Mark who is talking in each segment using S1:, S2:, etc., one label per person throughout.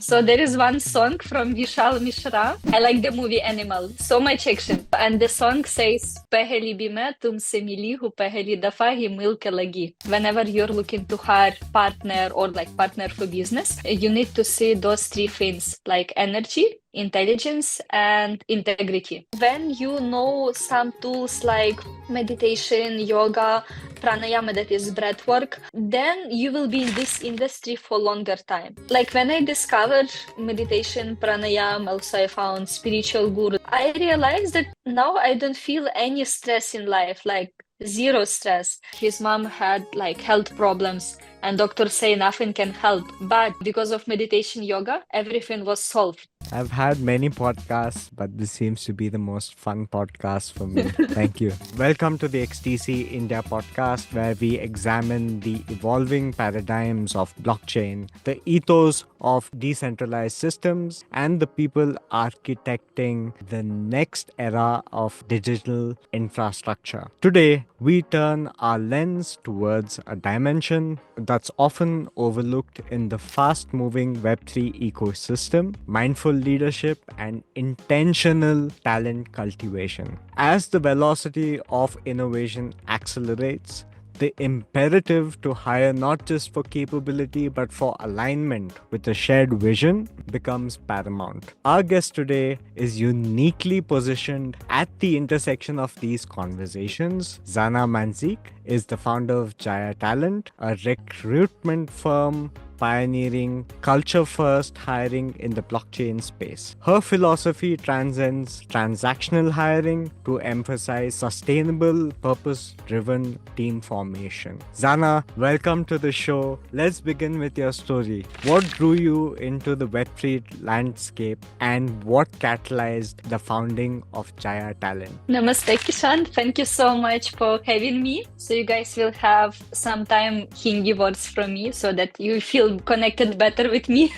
S1: So there is one song from Vishal Mishra. I like the movie Animal. So much action. And the song says, "Pehli bhi main tumse mili hu, pehli dafa hi mil ke lagi." Whenever you're looking to hire partner or like partner for business, you need to see those three things like energy, intelligence, and integrity. When you know some tools like meditation, yoga, pranayama, that is breath work, then you will be in this industry for longer time. Like when I discovered meditation, pranayama, also I found spiritual guru, I realized that now I don't feel any stress in life, like zero stress. His mom had like health problems and doctors say nothing can help. But because of meditation yoga, everything was solved.
S2: I've had many podcasts, but this seems to be the most fun podcast for me. Thank you. Welcome to the XDC India Podcast, where we examine the evolving paradigms of blockchain, the ethos of decentralized systems, and the people architecting the next era of digital infrastructure. Today, we turn our lens towards a dimension that's often overlooked in the fast-moving Web3 ecosystem: mindful leadership and intentional talent cultivation. As the velocity of innovation accelerates, the imperative to hire not just for capability but for alignment with a shared vision becomes paramount. Our guest today is uniquely positioned at the intersection of these conversations. Zhanna Manzyk is the founder of Jaya Talent, a recruitment firm pioneering culture-first hiring in the blockchain space. Her philosophy transcends transactional hiring to emphasize sustainable, purpose-driven team formation. Zhanna, welcome to the show. Let's begin with your story. What drew you into the Web3 landscape and what catalyzed the founding of Jaya Talent?
S1: Namaste, Kishan. Thank you so much for having me. So you guys will have some time Hindi words from me so that you feel connected better with me.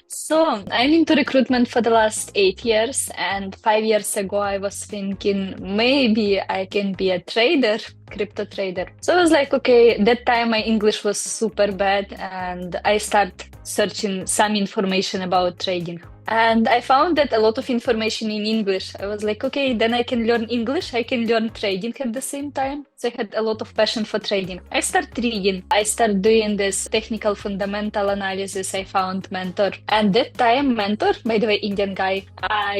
S1: So I'm into recruitment for the last 8 years, and 5 years ago I was thinking maybe I can be a trader, crypto trader. So I was like, okay, that time my English was super bad and I started searching some information about trading. And I found that a lot of information in English. I was like, okay, then I can learn English, I can learn trading at the same time. So I had a lot of passion for trading. I started reading. I started doing this technical fundamental analysis. I found mentor. And that time, mentor, by the way, Indian guy,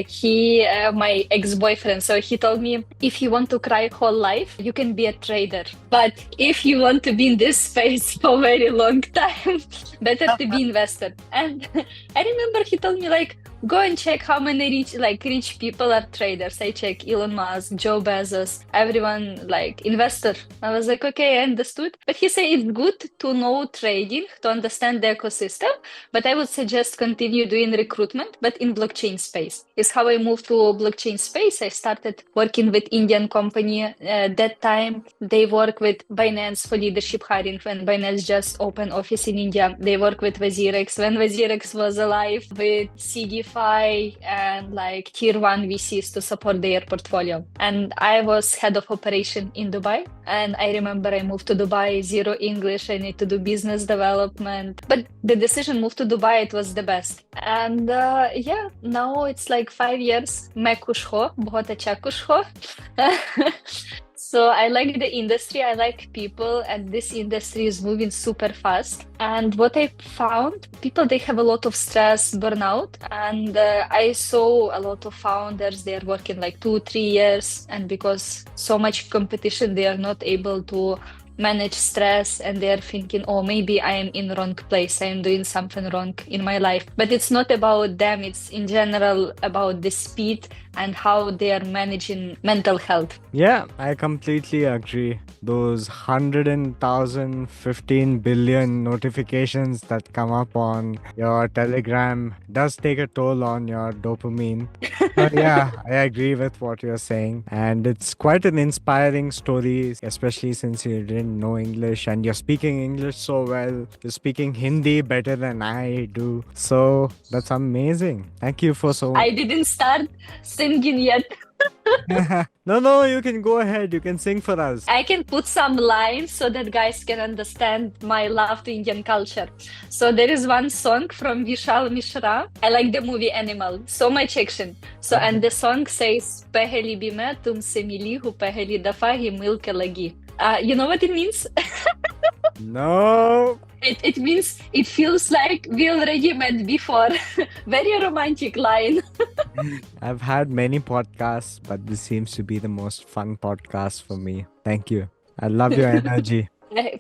S1: he, my ex-boyfriend. So he told me, if you want to cry whole life, you can be a trader. But if you want to be in this space for a very long time, better to be investor. And I remember he told me like, go and check how many rich people are traders. I check Elon Musk, Joe Bezos, everyone like investor. I was like, okay, I understood. But he said it's good to know trading, to understand the ecosystem. But I would suggest continue doing recruitment, but in blockchain space. Is how I moved to blockchain space. I started working with Indian company. That time they work with Binance for leadership hiring when Binance just opened office in India. They work with WazirX when WazirX was alive, with CDFi and like tier 1 VCs to support their portfolio. And I was head of operation in Dubai. And I remember I moved to Dubai, zero English. I need to do business development. But the decision move to Dubai, it was the best. And now it's like 5 years. मैं खुश हो, बहुत अच्छा खुश हो. So I like the industry, I like people, and this industry is moving super fast. And what I found, people, they have a lot of stress, burnout. And I saw a lot of founders, they're working like 2-3 years. And because so much competition, they are not able to manage stress, and they're thinking, oh, maybe I am in the wrong place, I am doing something wrong in my life. But it's not about them, it's in general about the speed and how they are managing mental health.
S2: Yeah, I completely agree. Those 100,000, 15 billion notifications that come up on your Telegram does take a toll on your dopamine. But yeah, I agree with what you're saying. And it's quite an inspiring story, especially since you didn't even know English, and you're speaking English so well. You're speaking Hindi better than I do. So that's amazing. Thank you for so.
S1: I didn't start singing yet.
S2: No, you can go ahead. You can sing for us.
S1: I can put some lines so that guys can understand my love to Indian culture. So there is one song from Vishal Mishra. I like the movie Animal. So much action. So and the song says "Pehli bhi main tumse mili hu pehli dafa hi mil ke lagi." You know what it means?
S2: No.
S1: It means it feels like we already met before. Very romantic line.
S2: I've had many podcasts, but this seems to be the most fun podcast for me. Thank you. I love your energy.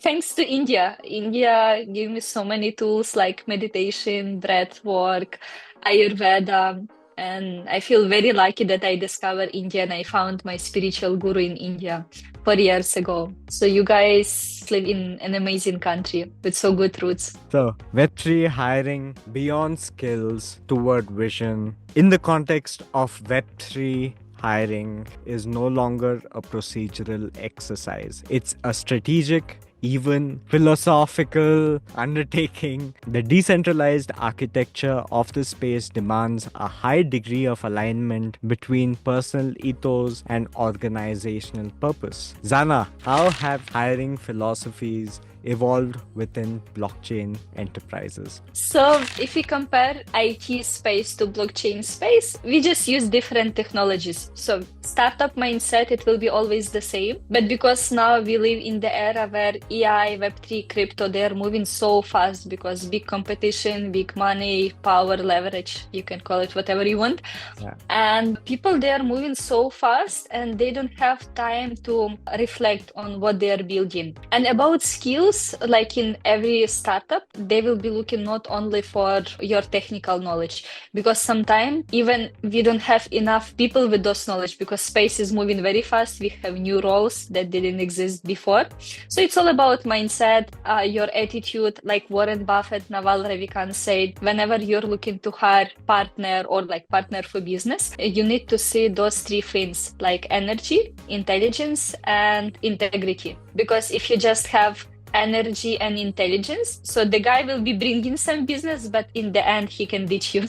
S1: Thanks to India. India gave me so many tools like meditation, breath work, Ayurveda. And I feel very lucky that I discovered India and I found my spiritual guru in India 4 years ago. So you guys live in an amazing country with so good roots.
S2: So, Web3 hiring beyond skills toward vision. In the context of Web3, hiring is no longer a procedural exercise. It's a strategic, even philosophical undertaking. The decentralized architecture of the space demands a high degree of alignment between personal ethos and organizational purpose. Zhanna, how have hiring philosophies evolved within blockchain enterprises?
S1: So if we compare IT space to blockchain space, we just use different technologies. So startup mindset, it will be always the same. But because now we live in the era where AI, Web3, crypto, they're moving so fast because big competition, big money, power, leverage, you can call it whatever you want.
S2: Yeah.
S1: And people, they are moving so fast and they don't have time to reflect on what they are building. And about skills, like in every startup, they will be looking not only for your technical knowledge, because sometimes even we don't have enough people with those knowledge because space is moving very fast. We have new roles that didn't exist before. So it's all about mindset, your attitude. Like Warren Buffett, Naval Ravikant said, whenever you're looking to hire partner or like partner for business, you need to see those three things like energy, intelligence, and integrity. Because if you just have energy and intelligence, so the guy will be bringing some business, but in the end he can ditch you.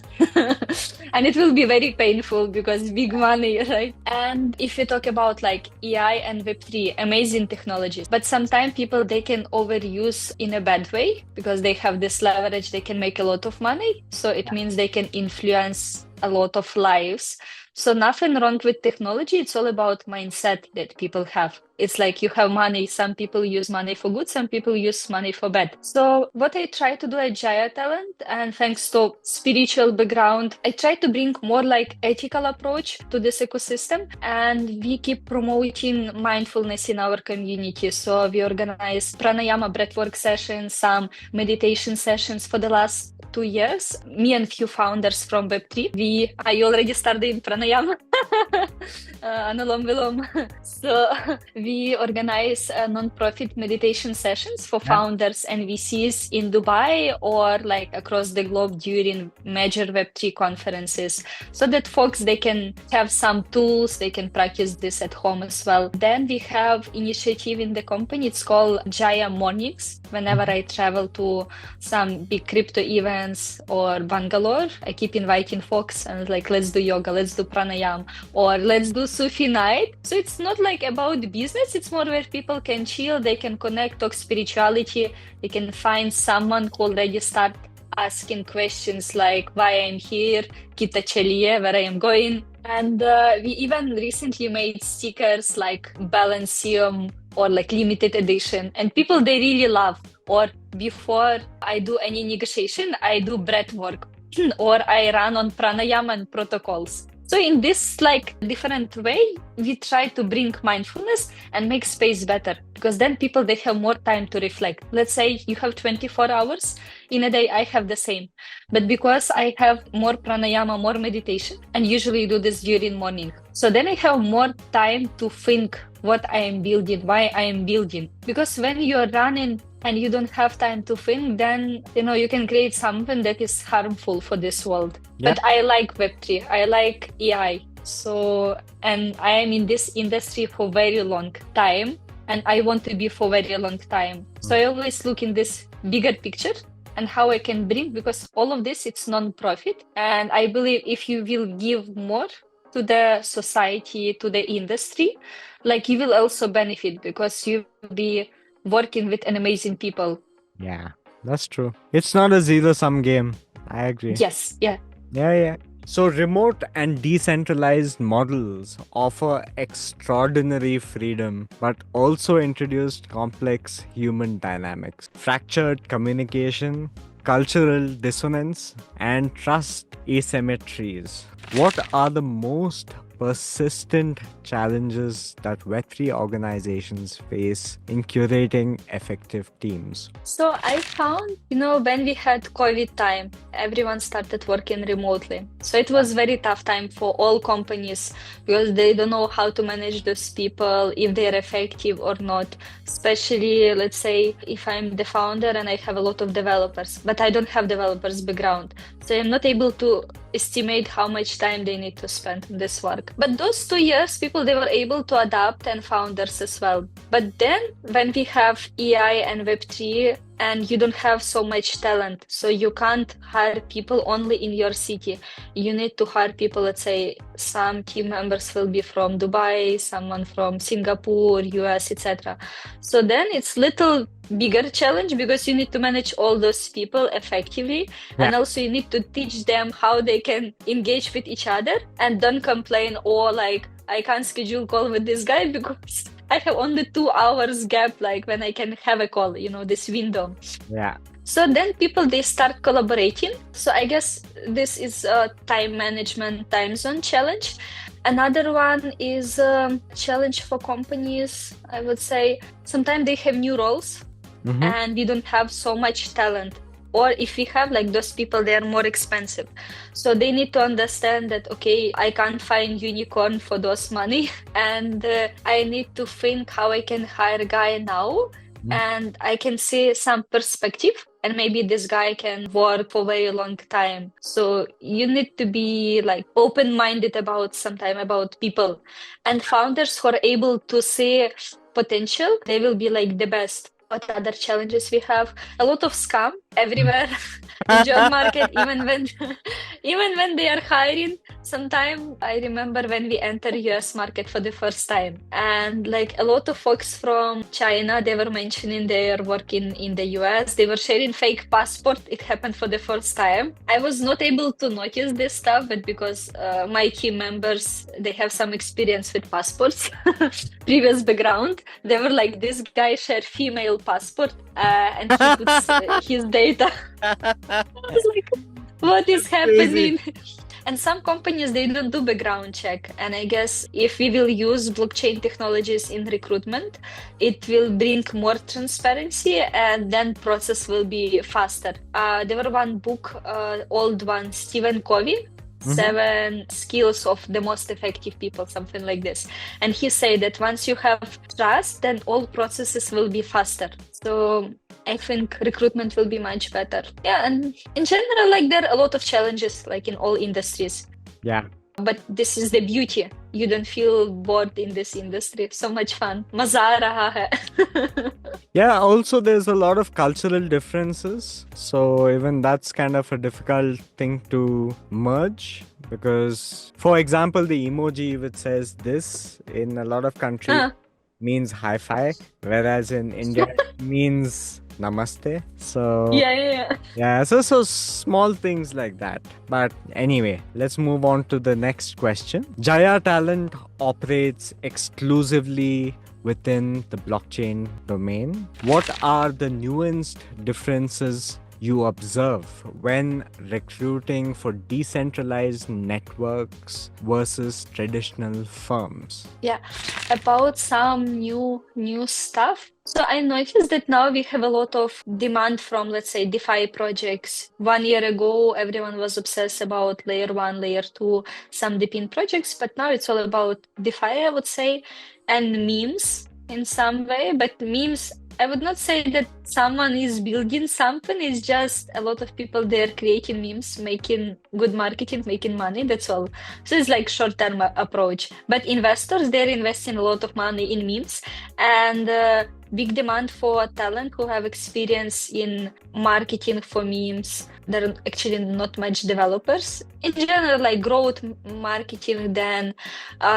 S1: And it will be very painful because big money, right? And if you talk about like AI and Web3, amazing technologies, but sometimes people, they can overuse in a bad way because they have this leverage, they can make a lot of money, so it means they can influence a lot of lives. So nothing wrong with technology. It's all about mindset that people have. It's like you have money. Some people use money for good. Some people use money for bad. So what I try to do at Jaya Talent, and thanks to spiritual background, I try to bring more like ethical approach to this ecosystem. And we keep promoting mindfulness in our community. So we organize pranayama breathwork sessions, some meditation sessions for the last 2 years. Me and few founders from Web3, I already started in pranayama. Anulom Vilom. So we organize non-profit meditation sessions for founders and VCs in Dubai or like across the globe during major Web3 conferences, so that folks, they can have some tools, they can practice this at home as well. Then we have initiative in the company, it's called Jaya Mornings. Whenever I travel to some big crypto events or Bangalore, I keep inviting folks and like, let's do yoga, let's do pranayama, or let's do Sufi night. So it's not like about business, it's more where people can chill, they can connect, talk spirituality, they can find someone who already start asking questions like why I'm here, kita chaliye, where I am going. And we even recently made stickers like Balancium or like limited edition, and people, they really love. Or before I do any negotiation, I do breath work or I run on pranayama and protocols. So in this like different way, we try to bring mindfulness and make space better, because then people, they have more time to reflect. Let's say you have 24 hours in a day, I have the same. But because I have more pranayama, more meditation, and usually do this during morning. So then I have more time to think what I am building, why I am building. Because when you're running and you don't have time to think, then, you can create something that is harmful for this world. Yeah. But I like Web3, I like AI. So, and I am in this industry for very long time. and I want to be for a very long time. So I always look in this bigger picture and how I can bring, because all of this, it's non-profit. And I believe if you will give more to the society, to the industry, like you will also benefit because you will be working with an amazing people.
S2: Yeah, that's true. It's not a zero-sum game. I agree.
S1: Yes, yeah.
S2: Yeah. So, remote and decentralized models offer extraordinary freedom, but also introduced complex human dynamics, fractured communication, cultural dissonance, and trust asymmetries. What are the most persistent challenges that Web3 organizations face in curating effective teams?
S1: So I found, when we had COVID time, everyone started working remotely. So it was very tough time for all companies because they don't know how to manage those people, if they're effective or not. Especially, let's say, if I'm the founder and I have a lot of developers, but I don't have developers background. So I'm not able to estimate how much time they need to spend on this work. But those 2 years, people, they were able to adapt, and founders as well. But then when we have AI and Web3, and you don't have so much talent, so you can't hire people only in your city. You need to hire people, let's say, some team members will be from Dubai, someone from Singapore, US, etc. So then it's little bigger challenge because you need to manage all those people effectively, and also you need to teach them how they can engage with each other and don't complain, or like, I can't schedule call with this guy because I have only 2 hours gap, like when I can have a call, this window.
S2: Yeah.
S1: So then people, they start collaborating. So I guess this is a time management, time zone challenge. Another one is a challenge for companies. I would say sometimes they have new roles and we don't have so much talent. Or if we have, like, those people, they are more expensive. So they need to understand that, okay, I can't find unicorn for those money. And I need to think how I can hire a guy now. And I can see some perspective. And maybe this guy can work for a very long time. So you need to be like open-minded about people. And founders who are able to see potential, they will be like the best. What other challenges we have? A lot of scam everywhere in job market, even when they are hiring. Sometime I remember when we entered US market for the first time, and like a lot of folks from China, they were mentioning they are working in the US. They were sharing fake passport. It happened for the first time. I was not able to notice this stuff, but because my team members, they have some experience with passports, previous background, they were like, this guy shared female passport and he puts his data. I was like, what is happening? And some companies, they don't do background check. And I guess if we will use blockchain technologies in recruitment, it will bring more transparency, and then process will be faster. There were one book, old one, Stephen Covey, 7 skills of the most effective people, something like this. And he said that once you have trust, then all processes will be faster. So I think recruitment will be much better. Yeah, and in general, like, there are a lot of challenges, like in all industries.
S2: Yeah.
S1: But this is the beauty. You don't feel bored in this industry. So much fun. Maza raha hai.
S2: Yeah, also there's a lot of cultural differences. So even that's kind of a difficult thing to merge, because, for example, the emoji which says this in a lot of countries means hi-fi, whereas in India it means namaste. So yeah, so small things like that. But anyway, let's move on to the next question. Jaya Talent operates exclusively within the blockchain domain. What are the nuanced differences you observe when recruiting for decentralized networks versus traditional firms?
S1: Yeah, about some new stuff. So I noticed that now we have a lot of demand from, let's say, DeFi projects. 1 year ago, everyone was obsessed about layer 1, layer 2, some DePIN projects, but now it's all about DeFi, I would say, and memes in some way. But memes, I would not say that someone is building something. It's just a lot of people there creating memes, making good marketing, making money. That's all. So it's like short-term approach. But investors, they're investing a lot of money in memes and big demand for talent who have experience in marketing for memes. There are actually not much developers. In general, like growth marketing, then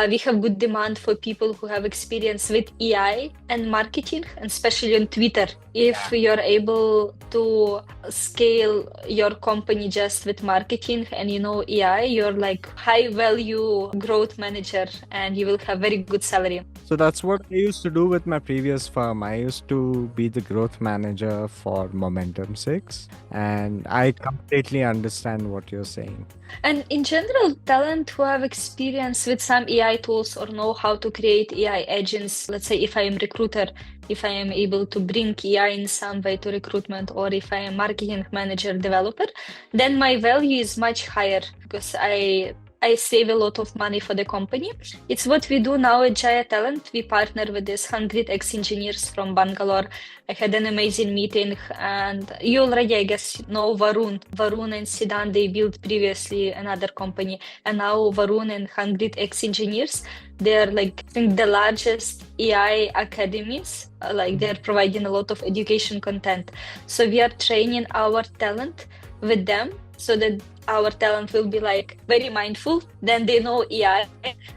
S1: we have good demand for people who have experience with AI and marketing, and especially on Twitter. If you're able to scale your company just with marketing and AI, you're like high value growth manager and you will have very good salary.
S2: So that's what I used to do with my previous firm. I used to be the growth manager for Momentum 6, and I completely understand what you're saying.
S1: And in general, talent who have experience with some AI tools or know how to create AI agents, let's say if I am recruiter, if I am able to bring AI in some way to recruitment, or if I am marketing manager developer, then my value is much higher because I save a lot of money for the company. It's what we do now at Jaya Talent. We partner with these 100 ex-engineers from Bangalore. I had an amazing meeting, and you already, I guess, know Varun. Varun and Siddhan, they built previously another company, and now Varun and 100 ex-engineers, they're like, I think, the largest AI academies. Like they're providing a lot of education content. So we are training our talent with them so that our talent will be like very mindful. Then they know AI,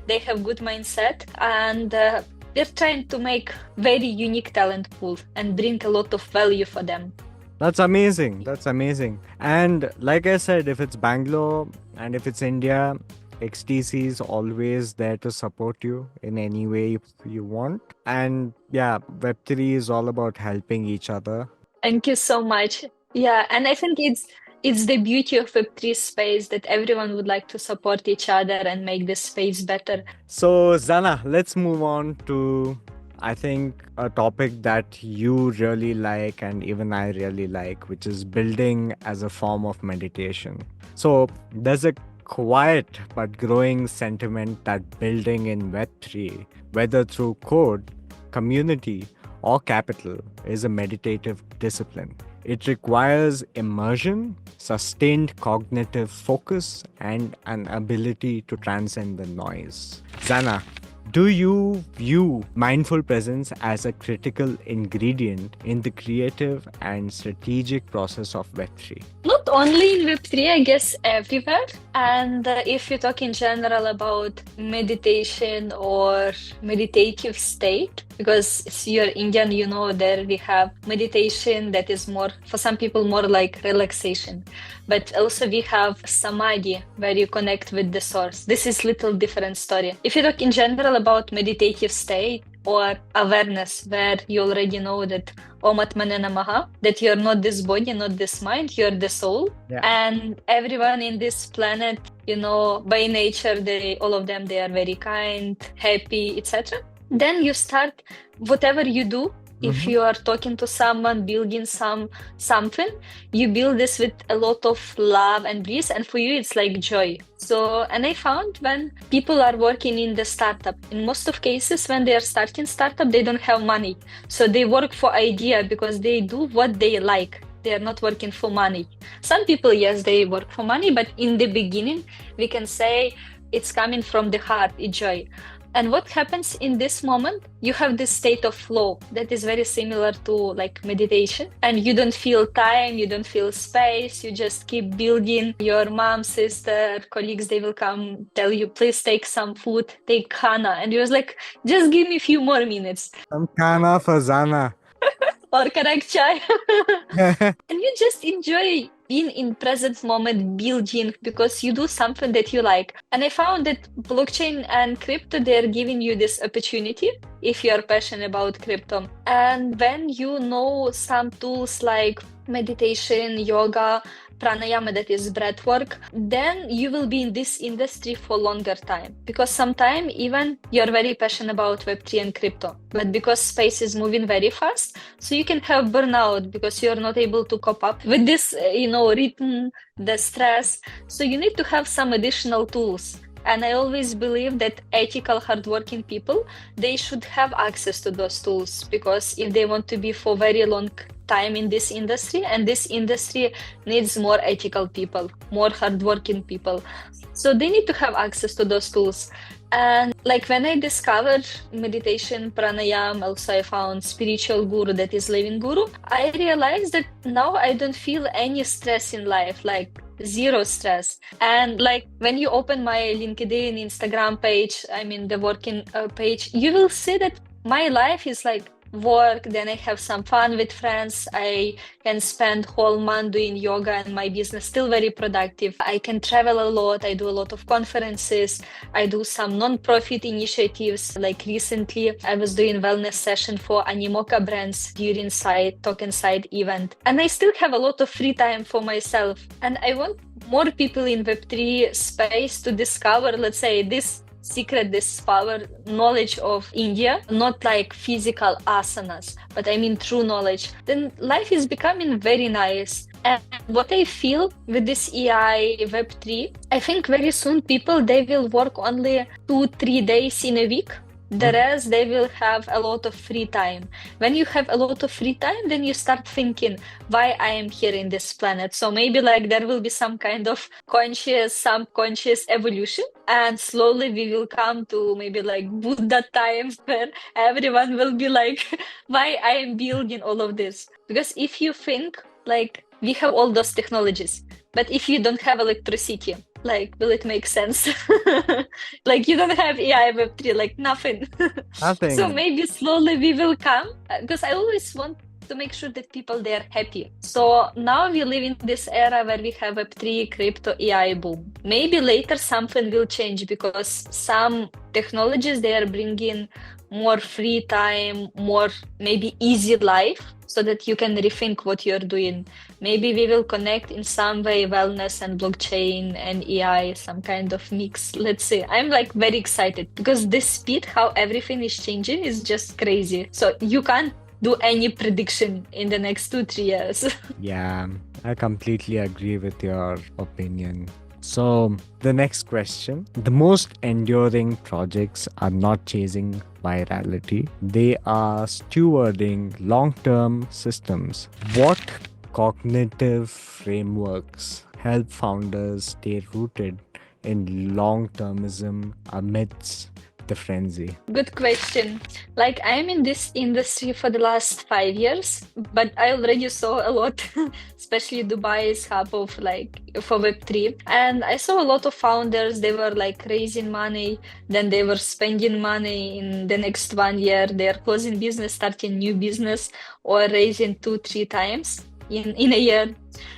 S1: they have good mindset, and we're trying to make very unique talent pool and bring a lot of value for them.
S2: That's amazing. That's amazing. And like I said, if it's Bangalore and if it's India, XDC is always there to support you in any way you want. And yeah, Web3 is all about helping each other.
S1: Thank you so much. Yeah, and I think it's the beauty of Web3 space that everyone would like to support each other and make this space better.
S2: So, Zhanna, let's move on to, I think, a topic that you really like and even I really like, which is building as a form of meditation. So, there's a quiet but growing sentiment that building in Web3, whether through code, community, or capital, is a meditative discipline. It requires immersion, sustained cognitive focus, and an ability to transcend the noise. Zhanna, do you view mindful presence as a critical ingredient in the creative and strategic process of Web3?
S1: Not only in Web3, I guess everywhere. And if you talk in general about meditation or meditative state, because you're Indian, there we have meditation that is more, for some people, more like relaxation. But also we have samadhi, where you connect with the source. This is little different story. If you talk in general about meditative state or awareness, where you already know that Om Atmane Namaha, that you're not this body, not this mind, you're the soul.
S2: Yeah.
S1: And everyone in this planet, by nature, all of them, they are very kind, happy, etc. Then you start, whatever you do, if you are talking to someone, building something, you build this with a lot of love and bliss, and for you it's like joy. So, and I found when people are working in the startup, in most of cases when they are starting startup, they don't have money. So they work for idea because they do what they like. They are not working for money. Some people, yes, they work for money, but in the beginning, we can say it's coming from the heart, it's joy. And what happens in this moment, you have this state of flow that is very similar to like meditation, and you don't feel time, you don't feel space, you just keep building. Your mom, sister, colleagues, they will come tell you, please take some food, take khana. And you're like, just give me a few more minutes.
S2: Some khana for Zhanna.
S1: Or correct chai. And you just enjoy being in present moment, building, because you do something that you like. And I found that blockchain and crypto, they're giving you this opportunity if you are passionate about crypto. And when you know some tools like meditation, yoga, pranayama, that is breath work, then you will be in this industry for longer time. Because sometimes even you're very passionate about Web3 and crypto, but because space is moving very fast, so you can have burnout because you're not able to cope up with this, rhythm, the stress. So you need to have some additional tools. And I always believe that ethical, hardworking people, they should have access to those tools, because if they want to be for very long time in this industry, and this industry needs more ethical people, more hardworking people. So they need to have access to those tools. And like when I discovered meditation, pranayam, also I found spiritual guru, that is living guru, I realized that now I don't feel any stress in life, like zero stress. And like when you open my LinkedIn, Instagram page, I mean the working page, you will see that my life is like work, then I have some fun with friends, I can spend whole month doing yoga, and my business still very productive. I can travel a lot, I do a lot of conferences, I do some non-profit initiatives. Like recently I was doing wellness session for Animoca brands during token side event, and I still have a lot of free time for myself. And I want more people in Web3 space to discover, let's say, this secret, this power, knowledge of India, not like physical asanas, but I mean true knowledge. Then life is becoming very nice. And what I feel with this AI Web3, I think very soon people, they will work only 2-3 days in a week. The rest, they will have a lot of free time. When you have a lot of free time, then you start thinking why I am here in this planet. So maybe like there will be some kind of conscious, subconscious evolution, and slowly we will come to maybe like Buddha time, where everyone will be like, why I am building all of this? Because if you think like we have all those technologies, but if you don't have electricity, like, will it make sense? Like, you don't have AI Web3, like nothing.
S2: Nothing.
S1: So maybe slowly we will come, because I always want to make sure that people, they are happy. So now we live in this era where we have Web3, crypto, AI boom. Maybe later something will change, because some technologies, they are bringing more free time, more maybe easy life, so that you can rethink what you're doing. Maybe we will connect in some way wellness and blockchain and AI, some kind of mix. Let's see. I'm like very excited, because this speed, how everything is changing, is just crazy. So you can't do any prediction in the next 2-3 years.
S2: Yeah, I completely agree with your opinion. So the next question: the most enduring projects are not chasing virality, they are stewarding long-term systems. What cognitive frameworks help founders stay rooted in long-termism amidst the frenzy?
S1: Good question. Like, I'm in this industry for the last 5 years, but I already saw a lot, especially Dubai is hub of like for Web3. And I saw a lot of founders, they were like raising money, then they were spending money in the next 1 year, they are closing business, starting new business, or raising 2-3 times in a year.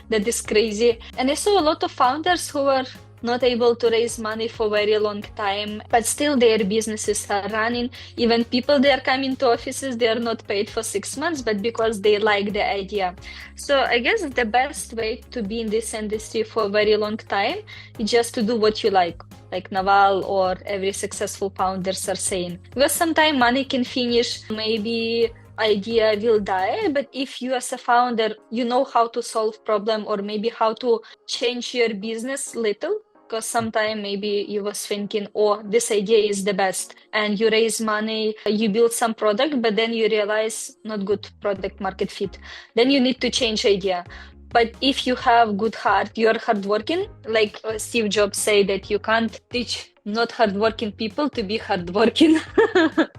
S1: That is crazy. And I saw a lot of founders who were not able to raise money for a very long time, but still their businesses are running. Even people, they are coming to offices, they are not paid for 6 months, but because they like the idea. So I guess the best way to be in this industry for a very long time is just to do what you like Naval or every successful founders are saying. Because sometimes money can finish, maybe idea will die, but if you as a founder, you know how to solve problem, or maybe how to change your business little, because sometimes maybe you was thinking, oh, this idea is the best, and you raise money, you build some product, but then you realize not good product market fit, then you need to change idea. But if you have good heart, you're hardworking, like Steve Jobs say that you can't teach not hardworking people to be hardworking.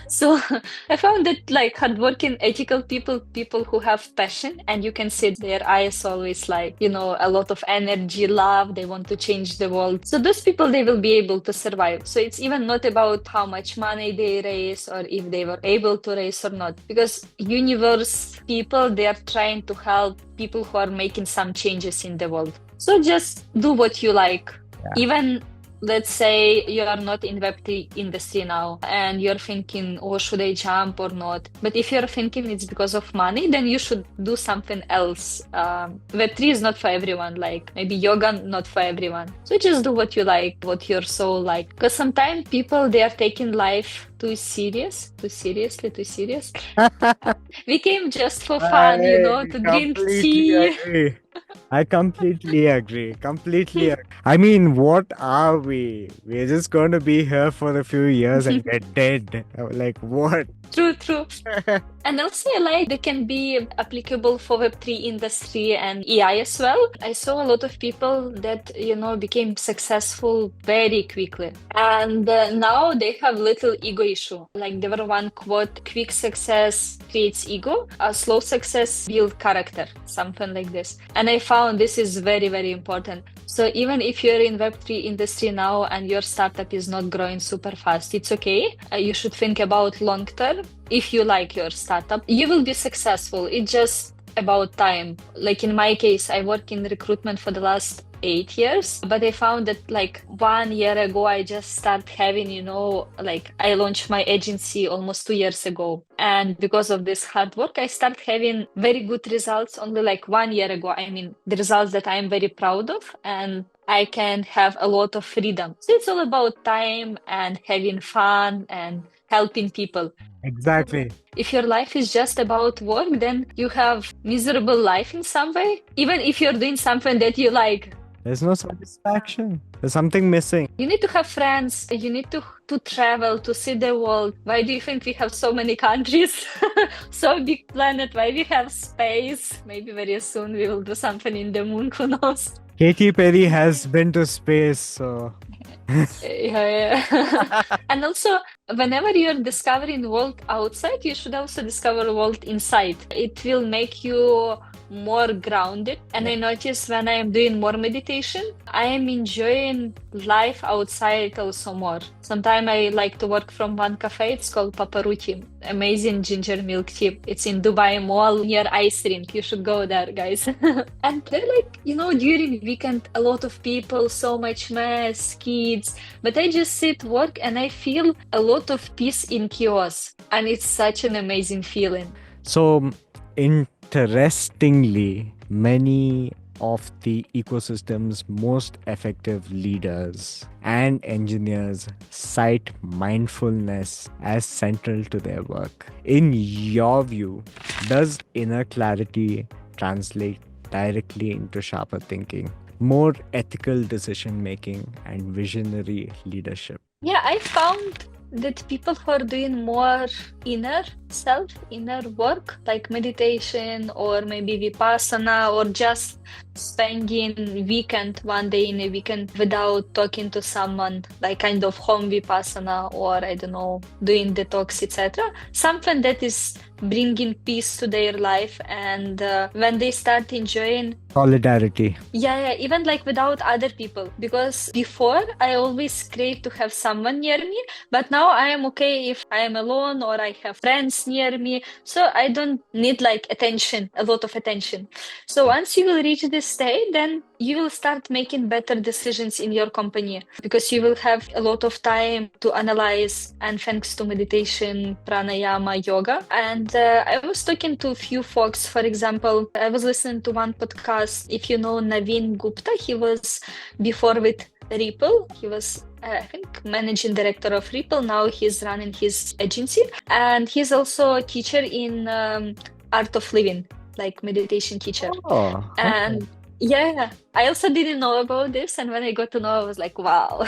S1: So I found that like hardworking, ethical people who have passion, and you can see their eyes always like, a lot of energy, love, they want to change the world. So those people, they will be able to survive. So it's even not about how much money they raise or if they were able to raise or not, because universe people, they are trying to help people who are making some changes in the world. So just do what you like.
S2: Yeah.
S1: Even let's say you are not in Web3 industry now and you're thinking, oh, should I jump or not? But if you're thinking it's because of money, then you should do something else. Web3 is not for everyone, like maybe yoga not for everyone. So just do what you like, what your soul like. Because sometimes people, they are taking life too serious, too seriously, too serious. We came just for fun,
S2: I
S1: to drink
S2: completely
S1: tea.
S2: agree. I completely agree. Completely. I mean, what are we? We're just going to be here for a few years and get dead. Like, what?
S1: True, true. And also, I like they can be applicable for Web3 industry and AI as well. I saw a lot of people that, became successful very quickly. And now they have little ego issue. Like there were one quote, quick success creates ego, a slow success builds character, something like this. And I found this is very, very important. So even if you're in Web3 industry now and your startup is not growing super fast, it's okay. You should think about long term. If you like your startup, you will be successful. It's just about time. Like in my case, I work in recruitment for the last 8 years, but I found that like 1 year ago, I just started having, I launched my agency almost 2 years ago. And because of this hard work, I started having very good results only like 1 year ago. I mean, the results that I'm very proud of, and I can have a lot of freedom. So it's all about time and having fun and helping people.
S2: Exactly.
S1: If your life is just about work, then you have miserable life in some way. Even if you're doing something that you like,
S2: There's no satisfaction. There's something missing.
S1: you need to have friends. You need to travel, to see the world. Why do you think we have so many countries? So big planet. Why we have space? Maybe very soon we will do something in the moon. Who knows?
S2: Katy Perry has been to space, so
S1: Yeah. And also, whenever you're discovering world outside, you should also discover world inside. It will make you more grounded. And I notice when I am doing more meditation, I am enjoying life outside also more. Sometimes I like to work from one cafe. It's called Paparuti. Amazing ginger milk tea. It's in Dubai Mall near Ice Rink. You should go there, guys. And they're like, during weekend, a lot of people, so much mess, kids. But I just sit, work, and I feel a lot of peace in chaos. And it's such an amazing feeling.
S2: So, interestingly, many of the ecosystem's most effective leaders and engineers cite mindfulness as central to their work. In your view, does inner clarity translate directly into sharper thinking, more ethical decision making, and visionary leadership?
S1: Yeah, I found that people who are doing more inner work, like meditation or maybe vipassana, or just spending one day in a weekend without talking to someone, like kind of home vipassana, or I don't know, doing detox, etc. Something that is bringing peace to their life, and when they start enjoying
S2: Solidarity.
S1: yeah, even like without other people, because before I always crave to have someone near me, but now I am okay if I am alone or I have friends near me, so I don't need like a lot of attention. So once you will reach this state, then you will start making better decisions in your company, because you will have a lot of time to analyze, and thanks to meditation, pranayama, yoga. And I was talking to a few folks. For example, I was listening to one podcast. If you know Naveen Gupta, he was before with Ripple. He was, I think, managing director of Ripple. Now he's running his agency, and he's also a teacher in Art of Living, like meditation teacher.
S2: Oh,
S1: And yeah, I also didn't know about this, and when I got to know, I was like, wow.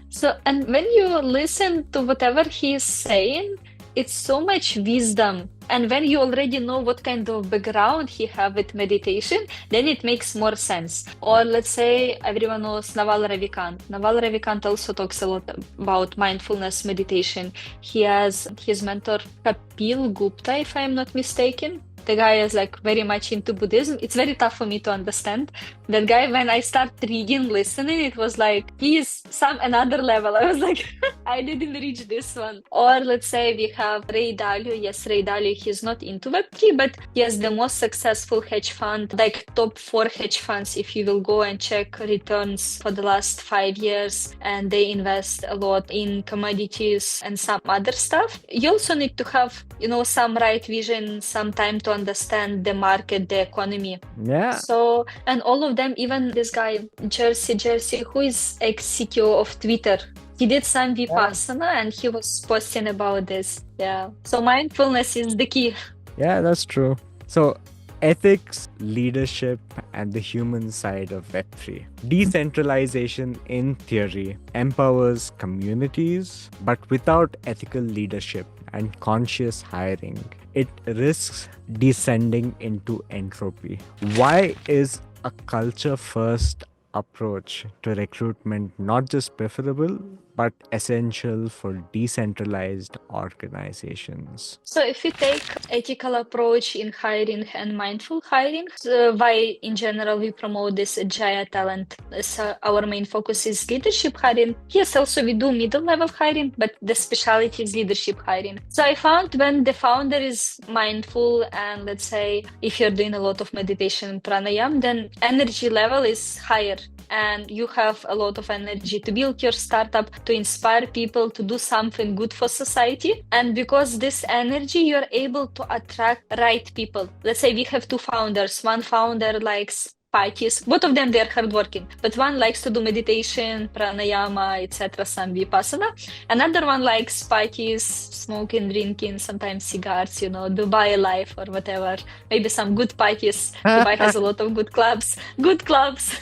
S1: So, and when you listen to whatever he's saying, it's so much wisdom. And when you already know what kind of background he have with meditation, then it makes more sense. Or let's say everyone knows Naval Ravikant. Naval Ravikant also talks a lot about mindfulness meditation. He has his mentor Kapil Gupta, if I'm not mistaken. The guy is like very much into Buddhism. It's very tough for me to understand. That guy, when I start reading, listening, it was like, he's another level. I was like, I didn't reach this one. Or let's say we have Ray Dalio. Yes, Ray Dalio, he's not into Web3, but he has the most successful hedge fund, like top 4 hedge funds, if you will go and check returns for the last 5 years. And they invest a lot in commodities and some other stuff. You also need to have, some right vision, some time to to understand the market, the economy.
S2: Yeah.
S1: So, and all of them, even this guy, Jersey, who is ex-CTO of Twitter, he did some Vipassana and he was posting about this. Yeah. So mindfulness is the key.
S2: Yeah, that's true. So, ethics, leadership, and the human side of Web3. Decentralization, in theory, empowers communities, but without ethical leadership and conscious hiring, it risks descending into entropy. Why is a culture first approach to recruitment not just preferable but essential for decentralized organizations?
S1: So if we take ethical approach in hiring and mindful hiring, why in general we promote this Jaya Talent? So our main focus is leadership hiring. Yes, also we do middle level hiring, but the specialty is leadership hiring. So I found when the founder is mindful and let's say if you're doing a lot of meditation and pranayama, then energy level is higher. And you have a lot of energy to build your startup, to inspire people to do something good for society. And because this energy, you're able to attract right people. Let's say we have two founders. One founder likes parties. Both of them, they're hardworking. But one likes to do meditation, pranayama, etc., some vipassana. Another one likes parties, smoking, drinking, sometimes cigars, Dubai life or whatever. Maybe some good parties. Dubai has a lot of good clubs. Good clubs.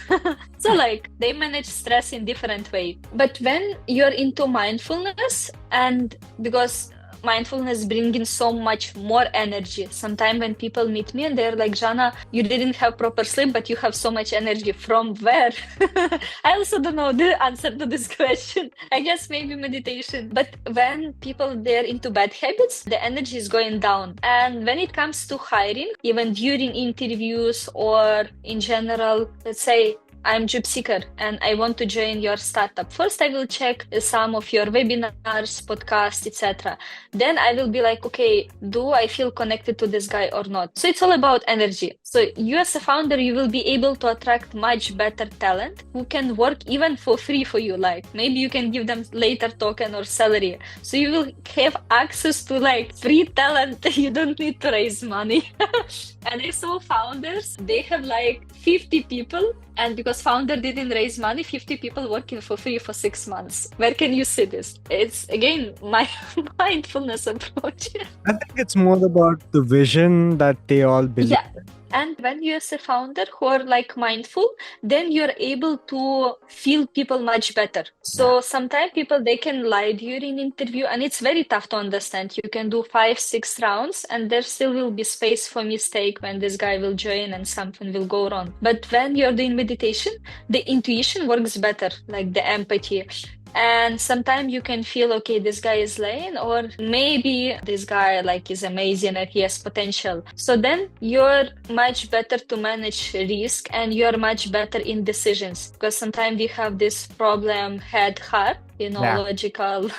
S1: So they manage stress in different way. But when you're into mindfulness, and because mindfulness bringing so much more energy. Sometimes when people meet me and they're like, Zhanna, you didn't have proper sleep, but you have so much energy. From where? I also don't know the answer to this question. I guess maybe meditation. But when people, they're into bad habits, the energy is going down. And when it comes to hiring, even during interviews or in general, let's say, I'm job seeker and I want to join your startup. First, I will check some of your webinars, podcasts, etc. Then I will be like, okay, do I feel connected to this guy or not? So it's all about energy. So you as a founder, you will be able to attract much better talent who can work even for free for you. Maybe you can give them later token or salary. So you will have access to free talent. You don't need to raise money. And I saw founders, they have 50 people. And because founder didn't raise money, 50 people working for free for 6 months. Where can you see this? It's, again, my mindfulness approach.
S2: I think it's more about the vision that they all believe.
S1: Yeah. And when you as a founder who are mindful, then you're able to feel people much better. So sometimes people, they can lie during interview and it's very tough to understand. You can do 5-6 rounds and there still will be space for mistake when this guy will join and something will go wrong. But when you're doing meditation, the intuition works better, the empathy. And sometimes you can feel, okay, this guy is lying, or maybe this guy is amazing and he has potential. So then you're much better to manage risk and you're much better in decisions, because sometimes you have this problem head heart, logical.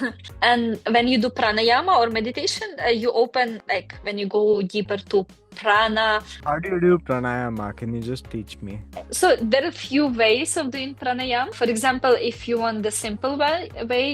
S1: And when you do pranayama or meditation, you open, when you go deeper to prana.
S2: How do you do pranayama? Can you just teach me?
S1: So there are a few ways of doing pranayama. For example, if you want the simple way,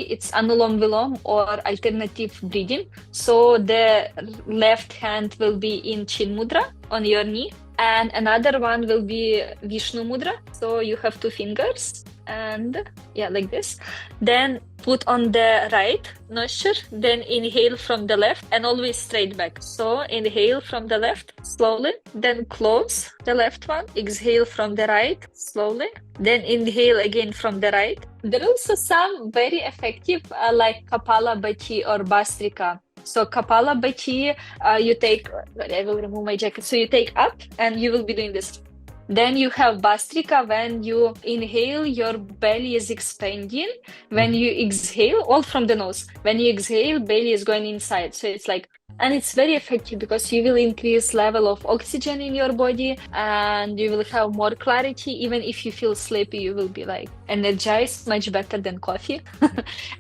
S1: it's anulom vilom or alternative breathing. So the left hand will be in chin mudra on your knee, and another one will be Vishnu mudra. So you have 2 fingers and like this. Then put on the right nostril, then inhale from the left and always straight back. So inhale from the left slowly, then close the left one, exhale from the right slowly, then inhale again from the right. There are also some very effective like Kapalabhati or Bhastrika. So Kapalabhati, you take, I will remove my jacket. So you take up and you will be doing this. Then you have Bhastrika. When you inhale, your belly is expanding. When you exhale, all from the nose. When you exhale, belly is going inside. So it's and it's very effective because you will increase level of oxygen in your body and you will have more clarity. Even if you feel sleepy, you will be energized much better than coffee.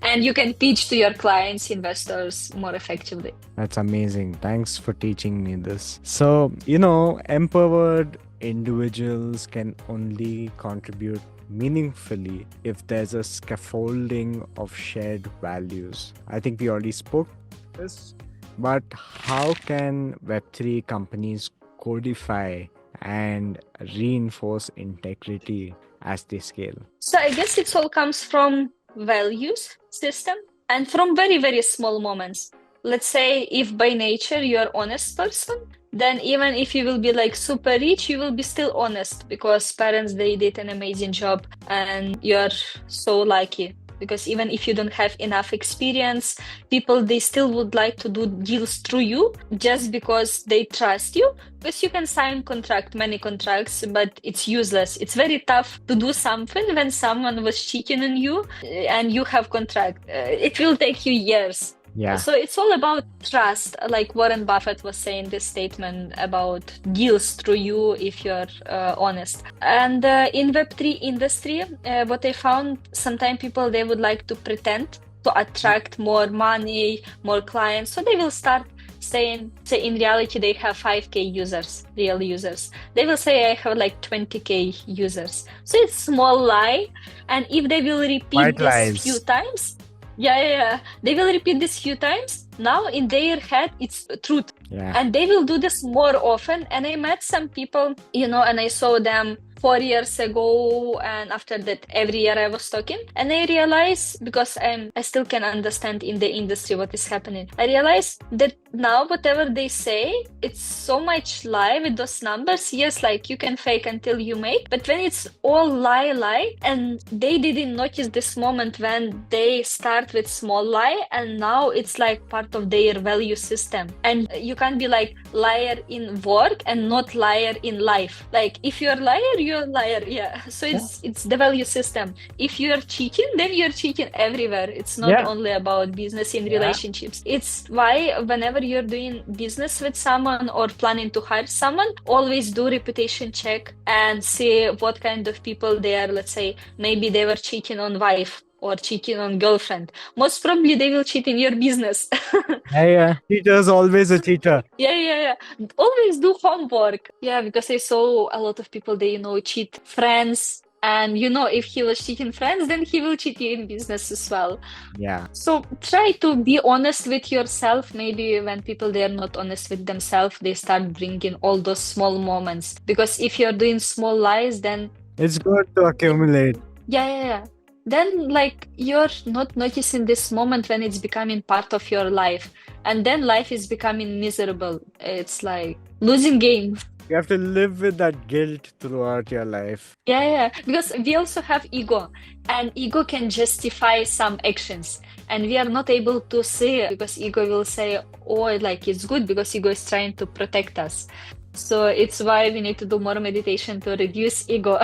S1: And you can pitch to your clients, investors more effectively.
S2: That's amazing. Thanks for teaching me this. So, empowered individuals can only contribute meaningfully if there's a scaffolding of shared values. I think we already spoke this, But how can Web3 companies codify and reinforce integrity as they scale?
S1: So I guess it all comes from values system and from very, very small moments. Let's say if by nature you're honest person, then even if you will be like super rich, you will be still honest because parents they did an amazing job and you're so lucky. Because even if you don't have enough experience, people they still would like to do deals through you just because they trust you. Because you can sign many contracts, but it's useless. It's very tough to do something when someone was cheating on you and you have contract. It will take you years.
S2: Yeah.
S1: So it's all about trust, like Warren Buffett was saying this statement about deals through you if you're honest. And in Web3 industry, what I found, sometimes people, they would like to pretend to attract more money, more clients. So they will start saying, say in reality, they have 5K users, real users. They will say, I have like 20K users. So it's small lie. And if they will repeat this few times, they will repeat this few times. Now in their head, it's truth.
S2: Yeah.
S1: And they will do this more often. And I met some people, and I saw them 4 years ago, and after that every year I was talking, and I realized, because I still can understand in the industry what is happening, I realized that now whatever they say, it's so much lie with those numbers. Yes, like you can fake until you make, but when it's all lie, and they didn't notice this moment when they start with small lie, and now it's like part of their value system. And you can't be like liar in work and not liar in life. Like if you're liar, you're a liar. Yeah. So it's the value system. If you're cheating, then you're cheating everywhere. It's not only about business in relationships. It's why whenever you're doing business with someone or planning to hire someone, always do reputation check and see what kind of people they are. Let's say maybe they were cheating on wife or cheating on girlfriend. Most probably they will cheat in your business.
S2: Cheater's always a cheater.
S1: Yeah. Always do homework. Yeah, because I saw a lot of people, they, cheat friends. And, if he was cheating friends, then he will cheat you in business as well.
S2: Yeah.
S1: So try to be honest with yourself. Maybe when people, they are not honest with themselves, they start bringing all those small moments. Because if you're doing small lies, then...
S2: it's good to accumulate.
S1: Yeah. Then like you're not noticing this moment when it's becoming part of your life, and then life is becoming miserable. It's like losing game.
S2: You have to live with that guilt throughout your life.
S1: Yeah, because we also have ego, and ego can justify some actions, and we are not able to see it because ego will say, oh, like it's good because ego is trying to protect us. So it's why we need to do more meditation to reduce ego.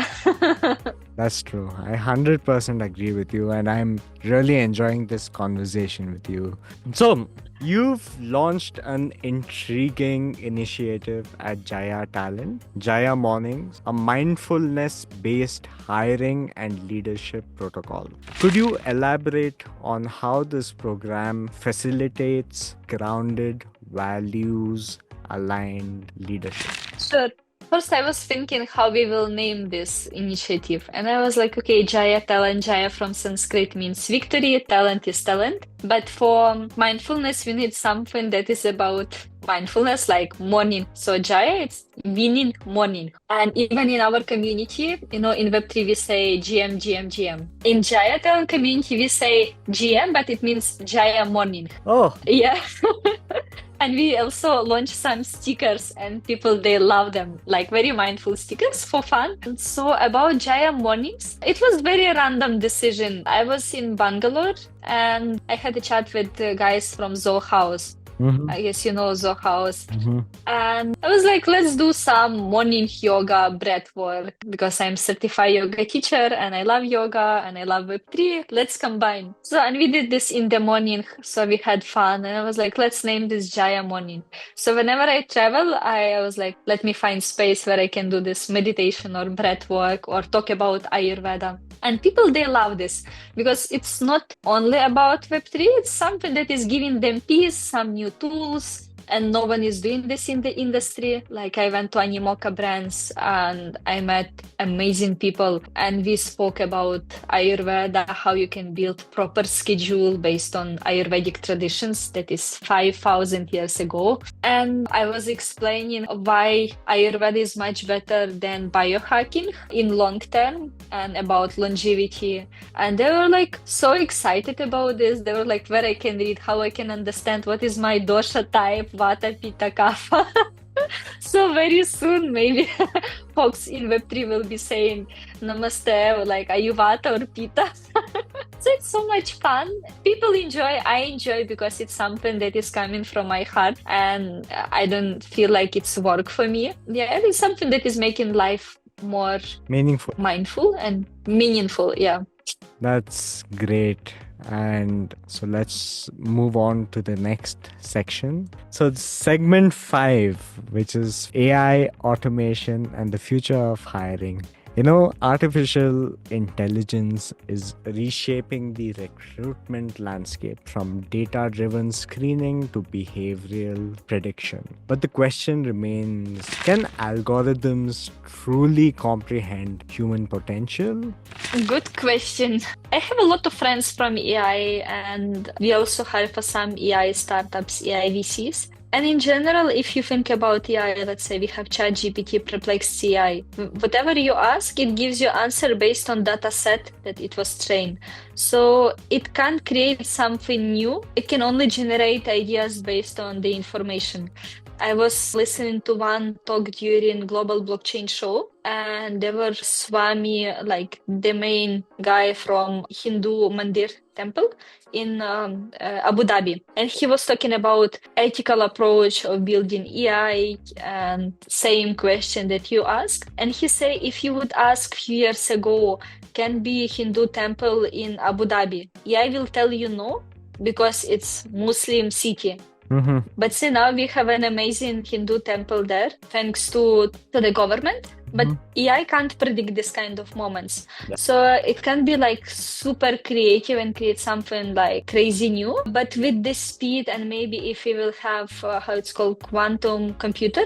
S2: That's true. I 100% agree with you, and I'm really enjoying this conversation with you. So, you've launched an intriguing initiative at Jaya Talent, Jaya Mornings, a mindfulness-based hiring and leadership protocol. Could you elaborate on how this program facilitates grounded, values-aligned leadership?
S1: Sure. First, I was thinking how we will name this initiative. And I was like, okay, Jaya Talent. Jaya from Sanskrit means victory. Talent is talent. But for mindfulness, we need something that is about mindfulness, like morning. So Jaya, it's winning morning. And even in our community, in Web3, we say GM. In Jaya Talent community, we say GM, but it means Jaya morning.
S2: Oh.
S1: Yeah. And we also launched some stickers, and people, they love them, like very mindful stickers for fun. And so about Jaya Mornings, it was very random decision. I was in Bangalore and I had a chat with the guys from Zoho House.
S2: Mm-hmm.
S1: I guess you know Zoho House.
S2: Mm-hmm.
S1: And I was like, let's do some morning yoga breath work because I'm certified yoga teacher and I love yoga and I love Web3. Let's combine. So, and we did this in the morning. So we had fun. And I was like, let's name this Jaya Morning. So whenever I travel, I was like, let me find space where I can do this meditation or breath work or talk about Ayurveda. And people, they love this because it's not only about Web3, it's something that is giving them peace, some new tools, and no one is doing this in the industry. Like I went to Animoca brands and I met amazing people, and we spoke about Ayurveda, how you can build proper schedule based on Ayurvedic traditions that is 5,000 years ago. And I was explaining why Ayurveda is much better than biohacking in long term and about longevity. And they were like so excited about this. They were like, where I can read, how I can understand what is my dosha type, Vata, Pitta, Kapha. So very soon, maybe folks in Web3 will be saying Namaste, or like, are you Vata or Pitta? So it's so much fun. People enjoy, I enjoy because it's something that is coming from my heart and I don't feel like it's work for me. Yeah, it's something that is making life more
S2: Meaningful.
S1: mindful and meaningful. Yeah.
S2: That's great. And so let's move on to the next section. So segment 5, which is AI, automation, and the future of hiring. You know, artificial intelligence is reshaping the recruitment landscape from data-driven screening to behavioral prediction. But the question remains, can algorithms truly comprehend human potential?
S1: Good question. I have a lot of friends from AI, and we also hire for some AI startups, AI VCs. And in general, if you think about AI, let's say we have ChatGPT, Perplexity AI, whatever you ask, it gives you answer based on data set that it was trained. So it can't create something new. It can only generate ideas based on the information. I was listening to one talk during Global Blockchain Show, and there were Swami, like the main guy from Hindu Mandir temple in Abu Dhabi. And he was talking about ethical approach of building AI and same question that you asked. And he said, if you would ask few years ago, can be Hindu temple in Abu Dhabi? AI will tell you no, because it's Muslim city.
S2: Mm-hmm.
S1: But see, now we have an amazing Hindu temple there, thanks to the government. But AI can't predict this kind of moments.
S2: Yeah.
S1: So it can be like super creative and create something like crazy new. But with this speed, and maybe if we will have how it's called quantum computer,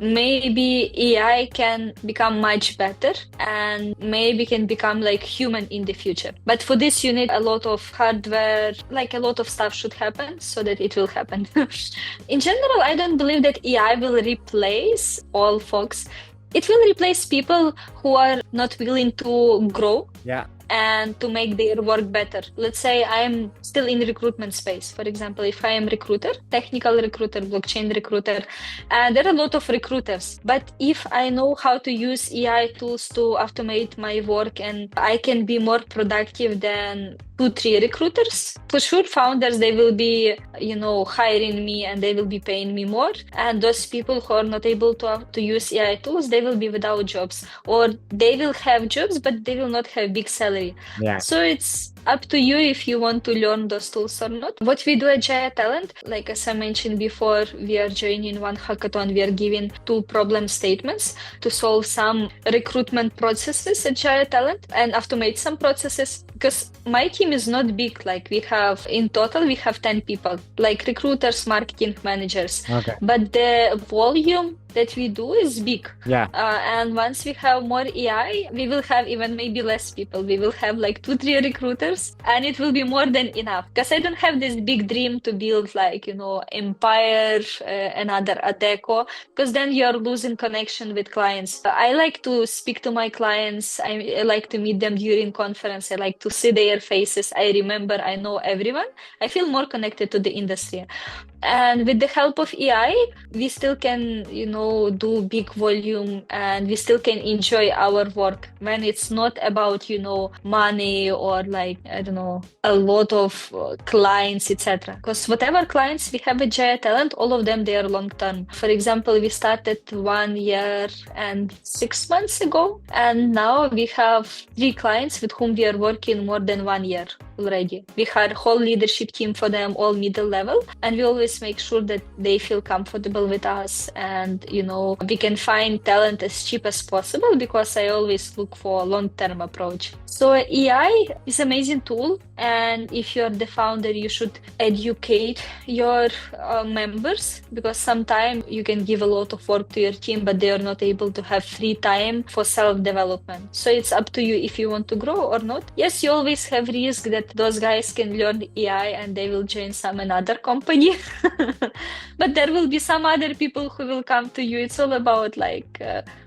S1: maybe AI can become much better and maybe can become like human in the future. But for this, you need a lot of hardware, like a lot of stuff should happen so that it will happen. In general, I don't believe that AI will replace all folks. It will replace people who are not willing to grow.
S2: Yeah.
S1: And to make their work better. Let's say I'm still in recruitment space. For example, if I am recruiter, technical recruiter, blockchain recruiter, there are a lot of recruiters. But if I know how to use AI tools to automate my work and I can be more productive than 2-3 recruiters, for sure founders, they will be, hiring me and they will be paying me more. And those people who are not able to use AI tools, they will be without jobs, or they will have jobs, but they will not have big salary.
S2: Yeah.
S1: So it's up to you if you want to learn those tools or not. What we do at Jaya Talent, like as I mentioned before, we are joining one hackathon. We are giving 2 problem statements to solve some recruitment processes at Jaya Talent and automate some processes. Because my team is not big. Like in total, we have 10 people, like recruiters, marketing managers.
S2: Okay.
S1: But the volume that we do is big.
S2: Yeah.
S1: And once we have more AI, we will have even maybe less people. We will have like 2-3 recruiters, and it will be more than enough. Because I don't have this big dream to build like, empire, another Adecco, because then you're losing connection with clients. I like to speak to my clients. I like to meet them during conference. I like to see their faces. I remember, I know everyone. I feel more connected to the industry. And with the help of AI, we still can, do big volume, and we still can enjoy our work when it's not about, money or like, I don't know, a lot of clients, etc. Because whatever clients we have at Jaya Talent, all of them, they are long term. For example, we started 1 year and 6 months ago, and now we have 3 clients with whom we are working more than 1 year. already. We hire whole leadership team for them, all middle level, and we always make sure that they feel comfortable with us, and we can find talent as cheap as possible, because I always look for a long-term approach. So AI is an amazing tool, and if you're the founder, you should educate your members, because sometimes you can give a lot of work to your team, but they are not able to have free time for self-development. So it's up to you if you want to grow or not. Yes, you always have risk that those guys can learn AI and they will join some another company, but there will be some other people who will come to you. It's all about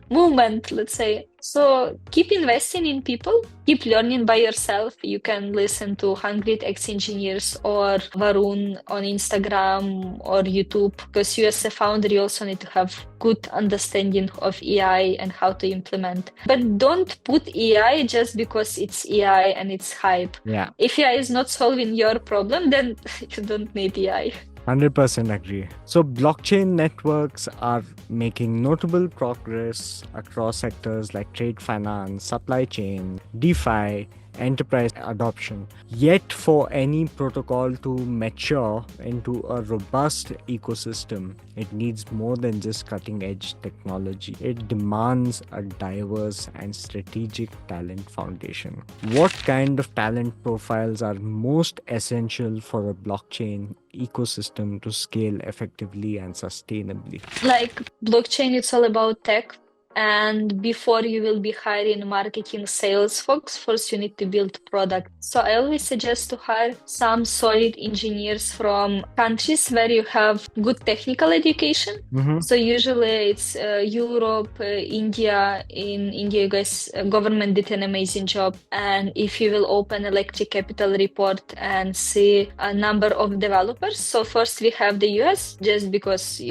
S1: movement, let's say. So keep investing in people, keep learning by yourself. You can listen to 100 ex-engineers or Varun on Instagram or YouTube, because you as a founder, you also need to have good understanding of AI and how to implement. But don't put AI just because it's AI and it's hype.
S2: Yeah.
S1: If AI is not solving your problem, then you don't need AI.
S2: 100% agree. So blockchain networks are making notable progress across sectors like trade finance, supply chain, DeFi, enterprise adoption. Yet for any protocol to mature into a robust ecosystem, it needs more than just cutting edge technology. It demands a diverse and strategic talent foundation. What kind of talent profiles are most essential for a blockchain ecosystem to scale effectively and sustainably?
S1: Like blockchain, it's all about tech. And before you will be hiring marketing sales folks, first you need to build product. So I always suggest to hire some solid engineers from countries where you have good technical education. So usually it's Europe, India. In India, you guys, government did an amazing job. And if you will open Electric Capital report and see a number of developers. So first we have the US, just because,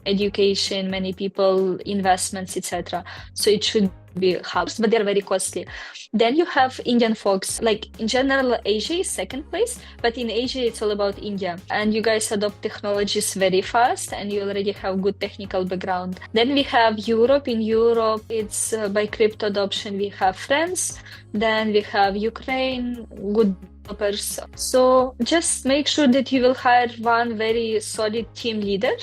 S1: education, many people, investments, etc. So it should be hubs, but they're very costly. Then you have Indian folks. Like in general, Asia is second place, but in Asia, it's all about India. And you guys adopt technologies very fast, and you already have good technical background. Then we have Europe. In Europe, it's by crypto adoption, we have France. Then we have Ukraine, good developers. So just make sure that you will hire one very solid team leader,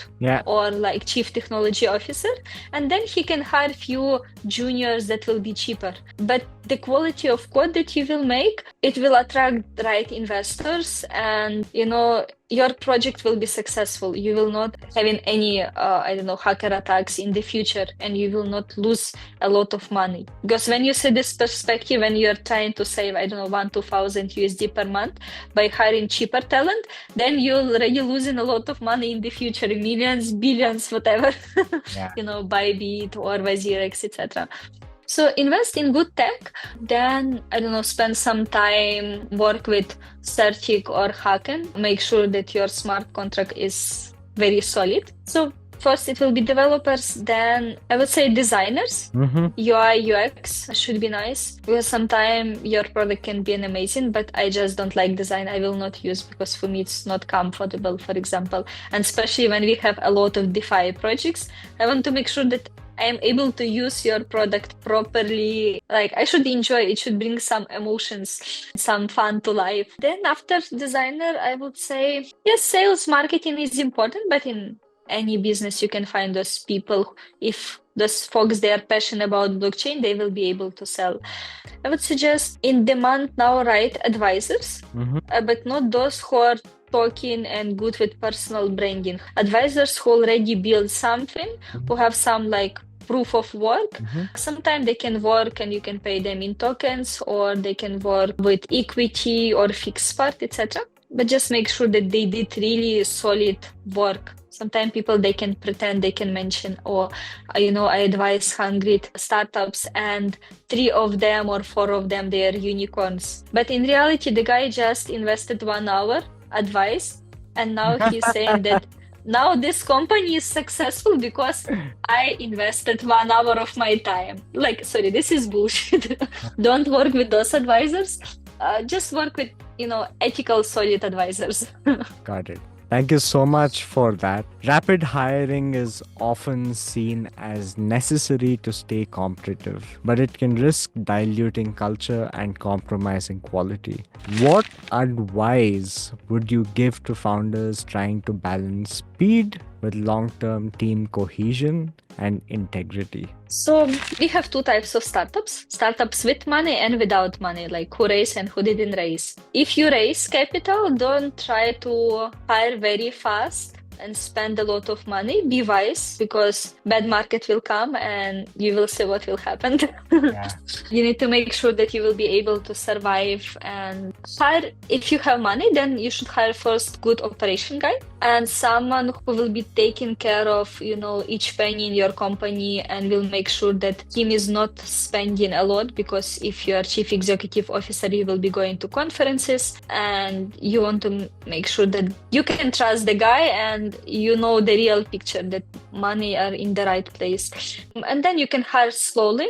S1: or like chief technology officer, and then he can hire few juniors that will be cheaper. But the quality of code that you will make, it will attract right investors, and your project will be successful. You will not having any hacker attacks in the future, and you will not lose a lot of money. Because when you see this perspective, when you're trying to save 1,000-2,000 USD per month by hiring cheaper talent, then you're already losing a lot of money in the future, millions, billions, whatever. Bybit or Vazirex, etc. So invest in good tech, then, spend some time, work with Certic or Haken. Make sure that your smart contract is very solid. So first it will be developers, then I would say designers. UI, UX should be nice, because sometimes your product can be amazing, but I just don't like design. I will not use, because for me it's not comfortable, for example. And especially when we have a lot of DeFi projects, I want to make sure that I am able to use your product properly. Like, I should enjoy it. It should bring some emotions, some fun to life. Then after designer, I would say, yes, sales, marketing is important, but in any business, you can find those people. If those folks, they are passionate about blockchain, they will be able to sell. I would suggest in demand now, right, advisors, but not those who are talking and good with personal branding. Advisors who already build something, who have some proof of work. Sometimes they can work and you can pay them in tokens, or they can work with equity or fixed part, etc. But just make sure that they did really solid work. Sometimes people, they can pretend, they can mention, I advise 100 startups and 3 of them or 4 of them, they are unicorns. But in reality, the guy just invested 1 hour advice, and now he's saying that now this company is successful because I invested 1 hour of my time. Sorry, this is bullshit. Don't work with those advisors. Just work with, ethical, solid advisors.
S2: Got it. Thank you so much for that. Rapid hiring is often seen as necessary to stay competitive, but it can risk diluting culture and compromising quality. What advice would you give to founders trying to balance speed with long-term team cohesion and integrity?
S1: So we have two types of startups. Startups with money and without money, like who raised and who didn't raise. If you raise capital, don't try to hire very fast and spend a lot of money. Be wise, because bad market will come and you will see what will happen.
S2: Yeah.
S1: You need to make sure that you will be able to survive and hire. If you have money, then you should hire first good operation guy and someone who will be taking care of, each penny in your company and will make sure that team is not spending a lot, because if you are chief executive officer, you will be going to conferences and you want to make sure that you can trust the guy and you know the real picture, that money are in the right place. And then you can hire slowly,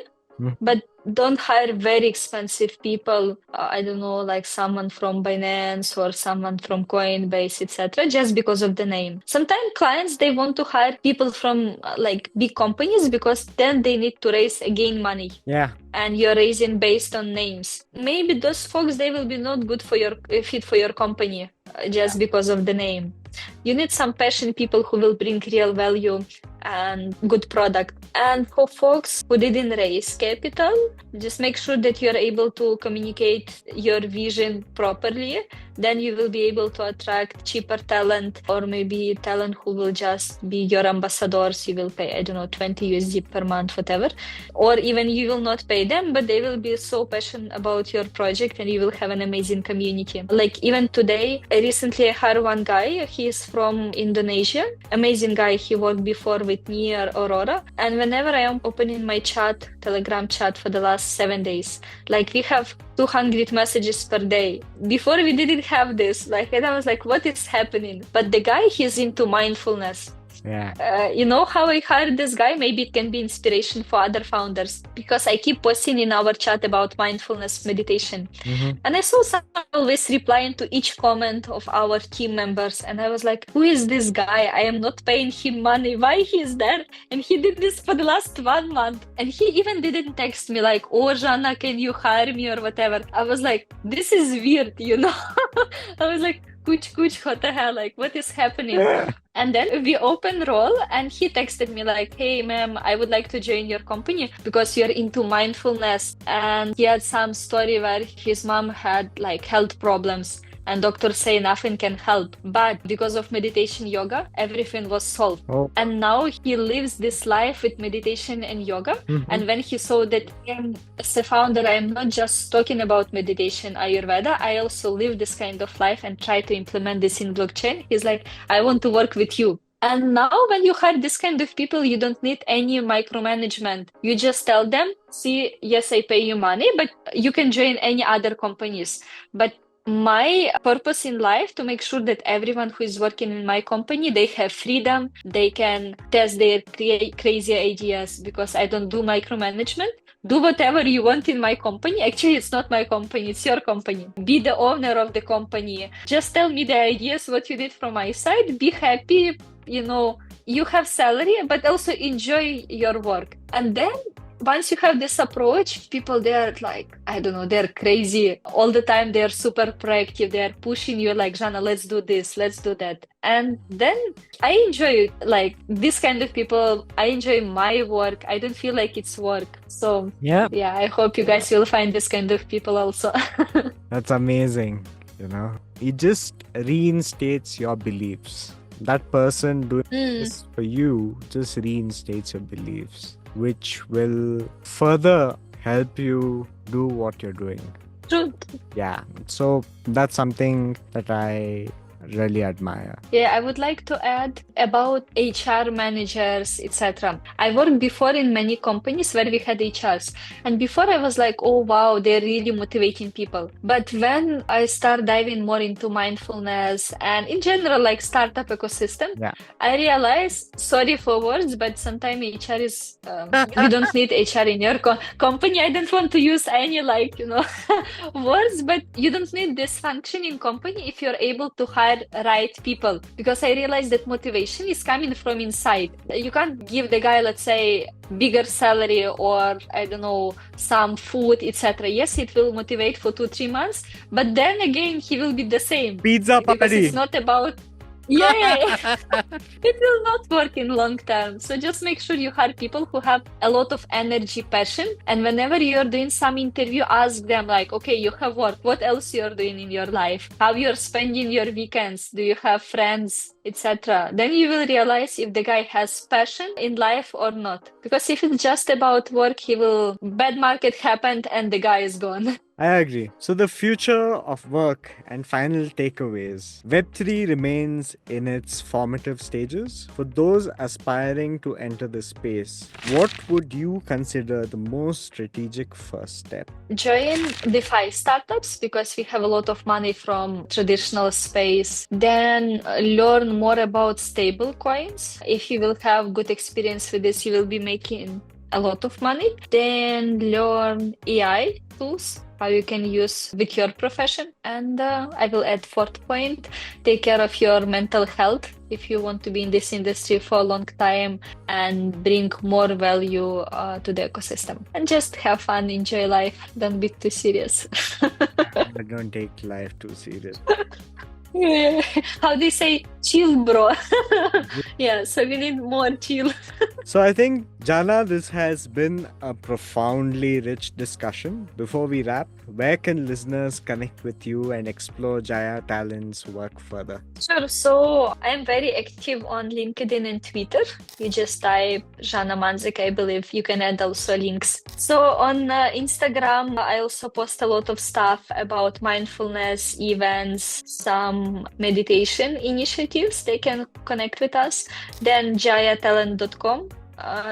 S1: but don't hire very expensive people. I don't know, like someone from Binance or someone from Coinbase, etc., just because of the name. Sometimes clients, they want to hire people from like big companies, because then they need to raise again money.
S2: Yeah.
S1: And you're raising based on names. Maybe those folks, they will be not good for your fit for your company just because of the name. You need some passion people who will bring real value and good product. And for folks who didn't raise capital, just make sure that you're able to communicate your vision properly. Then you will be able to attract cheaper talent, or maybe talent who will just be your ambassadors. You will pay, I don't know, 20 USD per month, whatever. Or even you will not pay them, but they will be so passionate about your project and you will have an amazing community. Like even today, recently I hired one guy. He's from Indonesia. Amazing guy. He worked before with me or Aurora. And whenever I am opening my chat, Telegram chat for the last 7 days, like we have 200 messages per day. Before we didn't have this, and I was like, what is happening? But the guy, he's into mindfulness.
S2: Yeah.
S1: You know how I hired this guy? Maybe it can be inspiration for other founders, because I keep posting in our chat about mindfulness meditation. And I saw someone always replying to each comment of our team members. And I was like, who is this guy? I am not paying him money. Why he is there? And he did this for the last 1 month. And he even didn't text me like, oh, Zhanna, can you hire me or whatever? I was like, this is weird, I was like, kuch, what the hell? Like, what is happening? And then we opened role and he texted me like, hey, ma'am, I would like to join your company because you're into mindfulness. And he had some story where his mom had like health problems. And doctors say nothing can help. But because of meditation yoga, everything was solved.
S2: Oh.
S1: And now he lives this life with meditation and yoga. And when he saw that as a founder, I am not just talking about meditation, Ayurveda, I also live this kind of life and try to implement this in blockchain. He's like, I want to work with you. And now when you hire this kind of people, you don't need any micromanagement. You just tell them, see, yes, I pay you money, but you can join any other companies. But my purpose in life to make sure that everyone who is working in my company, they have freedom, they can test their crazy ideas, because I don't do micromanagement. Do whatever you want in my company. Actually, it's not my company, it's your company. Be the owner of the company. Just tell me the ideas, what you need from my side. Be happy, you have salary, but also enjoy your work. And then once you have this approach, people, they're like, I don't know, they're crazy. All the time, they're super proactive. They're pushing you like, Zhanna, let's do this, let's do that. And then I enjoy like this kind of people. I enjoy my work. I don't feel like it's work. So yeah, I hope you guys will find this kind of people also.
S2: That's amazing. It just reinstates your beliefs. That person doing this for you just reinstates your beliefs, which will further help you do what you're doing.
S1: True.
S2: Yeah. So that's something that I really admire.
S1: Yeah, I would like to add about HR managers, etc. I worked before in many companies where we had HRs. And before I was like, oh, wow, they're really motivating people. But when I start diving more into mindfulness and in general, like startup ecosystem, I realized, sorry for words, but sometimes HR is, you don't need HR in your company. I don't want to use any words, but you don't need this functioning company if you're able to hire hire right people, because I realized that motivation is coming from inside. You can't give the guy, let's say, bigger salary or I don't know, some food, etc. Yes, it will motivate for 2-3 months, but then again he will be the same,
S2: Pizza
S1: because it's
S2: party.
S1: not about it will not work in long term. So just make sure you hire people who have a lot of energy, passion, and whenever you're doing some interview, ask them like, okay, you have work, what else you're doing in your life, how you're spending your weekends, do you have friends, etc. Then you will realize if the guy has passion in life or not, because if it's just about work, bad market happened and the guy is gone.
S2: I agree. So, the future of work and final takeaways. Web3 remains in its formative stages. For those aspiring to enter the space, what would you consider the most strategic first step?
S1: Join DeFi startups because we have a lot of money from traditional space. Then learn more about stable coins. If you will have good experience with this, you will be making a lot of money. Then learn AI tools, how you can use with your profession. And I will add fourth point, take care of your mental health if you want to be in this industry for a long time and bring more value to the ecosystem. And just have fun, enjoy life, don't be too serious.
S2: I don't take life too serious.
S1: Yeah. How they say, chill, bro. Yeah, so we need more chill.
S2: So I think, Zhanna, this has been a profoundly rich discussion. Before we wrap, where can listeners connect with you and explore Jaya Talent's work further?
S1: Sure. So I'm very active on LinkedIn and Twitter. You just type Zhanna Manzyk, I believe. You can add also links. So on Instagram, I also post a lot of stuff about mindfulness, events, some meditation initiatives. They can connect with us. Then jayatalent.com.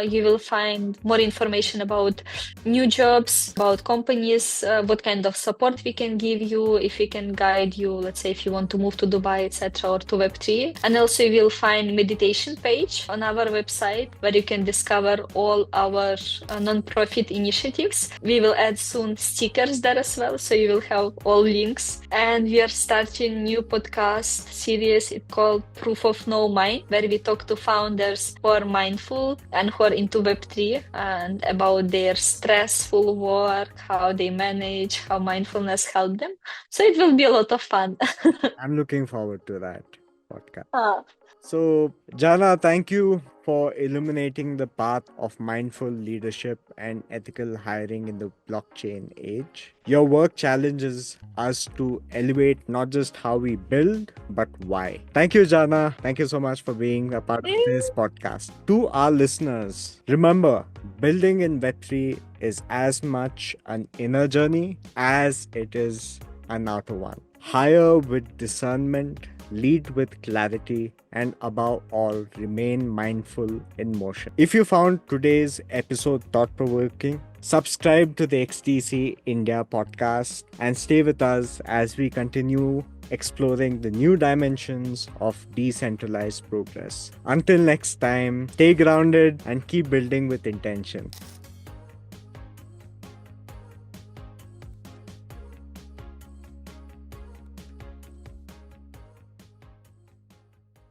S1: You will find more information about new jobs, about companies, what kind of support we can give you, if we can guide you, let's say if you want to move to Dubai, etc., or to Web3. And also you will find meditation page on our website where you can discover all our non-profit initiatives. We will add soon stickers there as well, so you will have all links. And we are starting new podcast series. It's called Proof of No Mind, where we talk to founders who are mindful and who are into Web3 and about their stressful work, how they manage, how mindfulness helped them. So it will be a lot of fun.
S2: I'm looking forward to that podcast.
S1: Ah.
S2: So, Zhanna, thank you for illuminating the path of mindful leadership and ethical hiring in the blockchain age. Your work challenges us to elevate not just how we build, but why. Thank you, Zhanna. Thank you so much for being a part of this podcast. To our listeners, remember, building in Web3 is as much an inner journey as it is an outer one. Hire with discernment, lead with clarity, and above all, remain mindful in motion. If you found today's episode thought-provoking, subscribe to the XDC India podcast and stay with us as we continue exploring the new dimensions of decentralized progress. Until next time, stay grounded and keep building with intention.